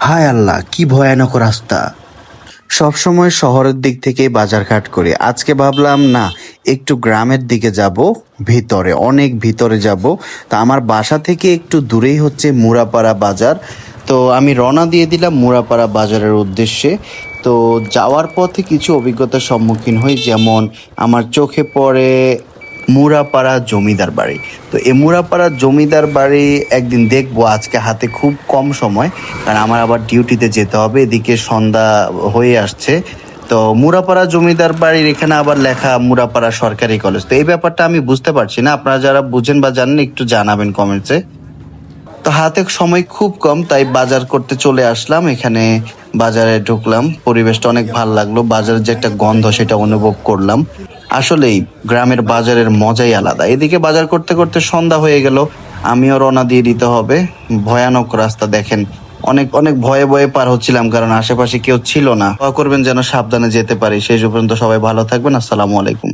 হায় আল্লাহ, কি ভয়ানক রাস্তা! সবসময় শহরের দিক থেকে বাজারঘাট করি, আজকে ভাবলাম না, একটু গ্রামের দিকে যাব। ভিতরে, অনেক ভিতরে যাব। তা আমার বাসা থেকে একটু দূরেই হচ্ছে মুরাপাড়া বাজার। তো আমি রওনা দিয়ে দিলাম মুরাপাড়া বাজারের উদ্দেশ্যে। তো যাওয়ার পথে কিছু অভিজ্ঞতার সম্মুখীন হই, যেমন আমার চোখে পড়ে মুরাপাড়া জমিদার বাড়ি। তো এই মুরাপাড়া জমিদার বাড়ি একদিন দেখবো, আজকে হাতে খুব কম সময়, কারণ আমার আবার ডিউটিতে যেতে হবে, এদিকে সন্ধ্যা হয়ে আসছে। তো মুরাপাড়া জমিদার বাড়ির এখানে আবার লেখা মুরাপাড়া সরকারি কলেজ। তো এই ব্যাপারটা আমি বুঝতে পারছি না, আপনারা যারা বুঝেন বা জানেন একটু জানাবেন কমেন্টসে। তো হাতে সময় খুব কম, তাই বাজার করতে চলে আসলাম এখানে। বাজারে ঢুকলাম, পরিবেশটা অনেক ভালো লাগলো, বাজারের যে একটা গন্ধ সেটা অনুভব করলাম। আসলেই গ্রামের বাজারের মজাই আলাদা। এদিকে বাজার করতে করতে সন্ধ্যা হয়ে গেল, আমিও রওনা দিয়ে দিতে হবে। ভয়ানক রাস্তা দেখেন, অনেক অনেক ভয়ে ভয়ে পার হচ্ছিলাম, কারণ আশেপাশে কেউ ছিল না। দোয়া করবেন যেন সাবধানে যেতে পারি। সেই পর্যন্ত সবাই ভালো থাকবেন। আসসালামু আলাইকুম।